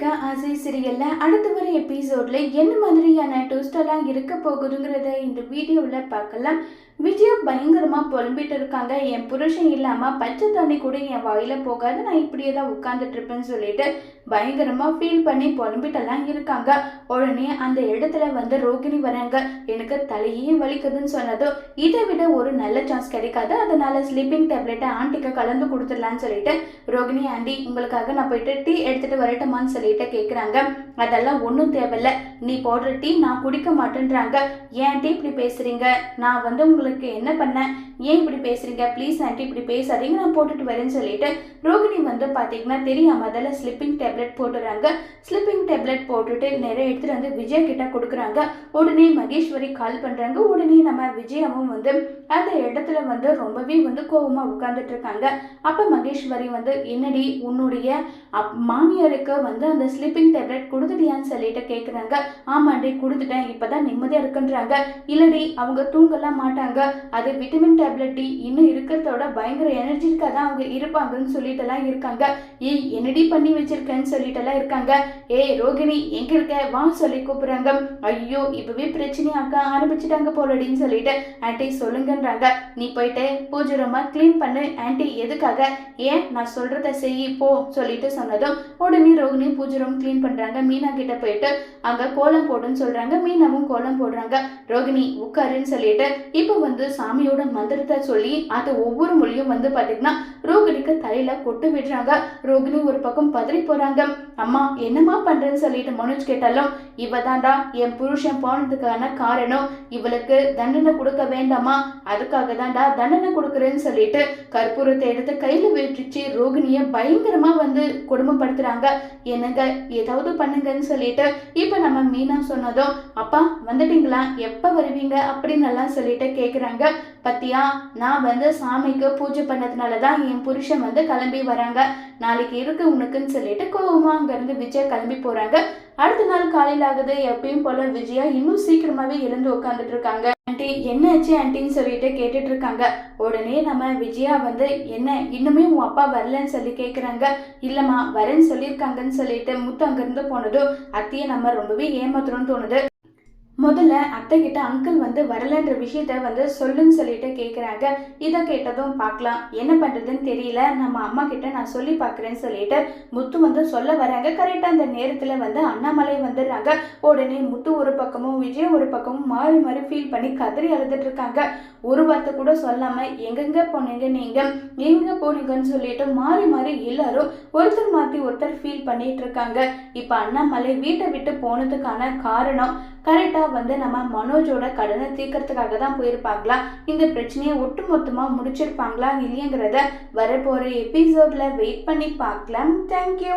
America ஆசை சீரியல்ல அடுத்து வர எபிசோட்ல என்ன மாதிரியான ட்விஸ்ட் எல்லாம் இருக்க போகுதுங்கிறத இந்த வீடியோல பார்க்கலாம். விஜயா பயங்கரமா புலம்பிட்டு இருக்காங்க. என் புருஷன் இல்லாம பச்சை தண்ணி கூட என் வாயில போகாது, நான் இப்படியே தான் உட்கார்ந்துட்டு இருப்பேன்னு சொல்லிட்டு பயங்கரமா ஃபீல் பண்ணி புலம்பிட்டெல்லாம் இருக்காங்க. உடனே அந்த இடத்துல ரோகிணி வராங்க. எனக்கு தலையே வலிக்குதுன்னு சொன்னதும் இதை விட ஒரு நல்ல சான்ஸ் கிடைக்காது, அதனால ஸ்லீப்பிங் டேப்லெட்டை ஆண்டிக்கு கலந்து கொடுத்துடலான்னு சொல்லிட்டு ரோகிணி ஆண்டி உங்களுக்காக நான் போயிட்டு டீ எடுத்துட்டு வரட்டுமான்னு சொல்லிட்டு கேட்குறாங்க. அதெல்லாம் ஒன்றும் தேவையில்ல, நீ போடுற டீ நான் குடிக்க மாட்டேன்றாங்க. ஏன் டீ இப்படி பேசுறீங்க? நான் உங்களுக்கு என்ன பண்ணேன்? ஏன் இப்படி பேசுறீங்க? ப்ளீஸ் ஆண்டி இப்படி பேசாதீங்க, நான் போட்டுட்டு வரேன்னு சொல்லிட்டு ரோகிணி பார்த்தீங்கன்னா தெரியாம அதில் ஸ்லிப்பிங் டேப்லெட் போட்டுறாங்க. ஸ்லிப்பிங் டேப்லெட் போட்டுட்டு நிறைய எடுத்துட்டு விஜய் கிட்ட கொடுக்குறாங்க. உடனே மகேஸ்வரி கால் பண்றாங்க. உடனே நம்ம விஜயாவும் அந்த இடத்துல ரொம்பவே கோபமா உட்கார்ந்துட்டு இருக்காங்க. அப்ப மகேஸ்வரி என்னடி உன்னுடைய மாமியாருக்கு அந்த ஸ்லிப்பிங் டேப்லெட் கொடுத்துட்டியான்னு சொல்லிட்டு கேட்குறாங்க. ஆமாண்டி கொடுத்துட்டேன், இப்பதான் நிம்மதியா இருக்குன்றாங்க. இல்லடி அவங்க தூங்கலாம் மாட்டாங்க, அது விட்டமின் டேப்லெட் டி, இன்னும் இருக்கிறதோட பயங்கர எனர்ஜிக்காக தான் அவங்க இருப்பாங்கன்னு சொல்லிட்டு எல்லாம் இருக்காங்க. ஏய் என்னடி பண்ணி வச்சிருக்கேன்னு சொல்லிட்டு எல்லாம் இருக்காங்க. ஏய் ரோகிணி எங்க இருக்க வா சொல்லி கூப்பிடுறாங்க. ஐயோ இப்பவே பிரச்சனையாக்க ஆரம்பிச்சுட்டாங்க போலடின்னு சொல்லிட்டு ஆன்டி சொல்லுங்கன்றாங்க. நீ போயிட்டு பூஜை ரூமா கிளீன் பண்ணு ஆன்டி. எதுக்காக? ஏன் நான் சொல்றத செய் போ சொல்லிட்டு சொன்னதும் உடனே ரோகிணி பூஜை ரூம் கிளீன் பண்றாங்க. மீனா கிட்ட போயிட்டு அங்க கோலம் போடுன்னு சொல்றாங்க. மீனாவும் கோலம் போடுறாங்க. ரோகிணி உட்காருன்னு சொல்லிட்டு இப்ப சாமியோட மந்திரத்தை சொல்லி அது ஒவ்வொரு மொழியும் பாத்தீங்கன்னா ரோகிணிக்கு தலையில கொட்டு விடுறாங்க. ரோகிணி ஒரு பக்கம் பதறி போறாங்க. அம்மா என்னமா பண்றேன்னு சொல்லிட்டு மனோஜ் கேட்டாலும் இவ தாண்டா என் புருஷன் போனதுக்கான காரணம், இவளுக்கு தண்டனை கொடுக்க வேண்டாமா, அதுக்காக தாண்டா தண்டனை கொடுக்குறேன்னு சொல்லிட்டு கற்பூரத்தை எடுத்து கையில வச்சு ரோகிணிய பயங்கரமா கொடுமைப்படுத்துறாங்க. என்னங்க ஏதாவது பண்ணுங்கன்னு சொல்லிட்டு இப்ப நம்ம மீனா சொன்னதும் அப்பா வந்துட்டீங்களா, எப்ப வருவீங்க அப்படின்னு எல்லாம் சொல்லிட்டு கேக்குறாங்க. பத்தியா நான் சாமிக்கு பூஜை பண்ணதுனாலதான் என் புருஷன் கிளம்பி வராங்க, நாளைக்கு இருக்கு உனக்குன்னு சொல்லிட்டு கோவமா அங்க இருந்து விஜயா கிளம்பி போறாங்க. அடுத்த நாள் காலையில் ஆகுது. எப்பயும் போல விஜயா இன்னும் சீக்கிரமாவே எழுந்து உட்காந்துட்டு இருக்காங்க. ஆண்டி என்னாச்சு ஆண்டின்னு சொல்லிட்டு கேட்டுட்டு இருக்காங்க. உடனே நம்ம விஜயா என்ன இன்னுமே உன் அப்பா வரலன்னு சொல்லி கேட்குறாங்க. இல்லம்மா வரேன்னு சொல்லியிருக்காங்கன்னு சொல்லிட்டு முத்து அங்கிருந்து போனதும் அத்தையை நம்ம ரொம்பவே ஏமாத்துறோம்னு தோணுது. முதல்ல அத்தை கிட்ட அங்கிள் வரலன்ற விஷயத்த சொல்லுன்னு சொல்லிட்டு கேட்குறாங்க. இதை கேட்டதும் பார்க்கலாம் என்ன பண்ணுறதுன்னு தெரியல, நம்ம அம்மா கிட்ட நான் சொல்லி பார்க்குறேன்னு சொல்லிட்டு முத்து சொல்ல வராங்க. கரெக்டாக அந்த நேரத்தில் அண்ணாமலை வந்துடுறாங்க. உடனே முத்து ஒரு பக்கமும் விஜய் ஒரு பக்கமும் மாறி மாறி ஃபீல் பண்ணி கதறி அழுதுட்டு இருக்காங்க. ஒரு வார்த்தை கூட சொல்லாமல் எங்கெங்க போனீங்க நீங்கள் எங்கே போனீங்கன்னு சொல்லிட்டு மாறி மாறி எல்லாரும் ஒருத்தர் மாற்றி ஒருத்தர் ஃபீல் பண்ணிட்டு இருக்காங்க. இப்போ அண்ணாமலை வீட்டை விட்டு போனதுக்கான காரணம் கரெக்டாக நம்ம மனோஜோட கடனை தீர்க்கறதுக்காக தான் போயிருப்பாங்களா, இந்த பிரச்சனையை ஒட்டுமொத்தமா முடிச்சிருப்பாங்களா இல்லையங்கிறத வரப்போற எபிசோட்ல வெயிட் பண்ணி பார்க்கலாம். தேங்க்யூ.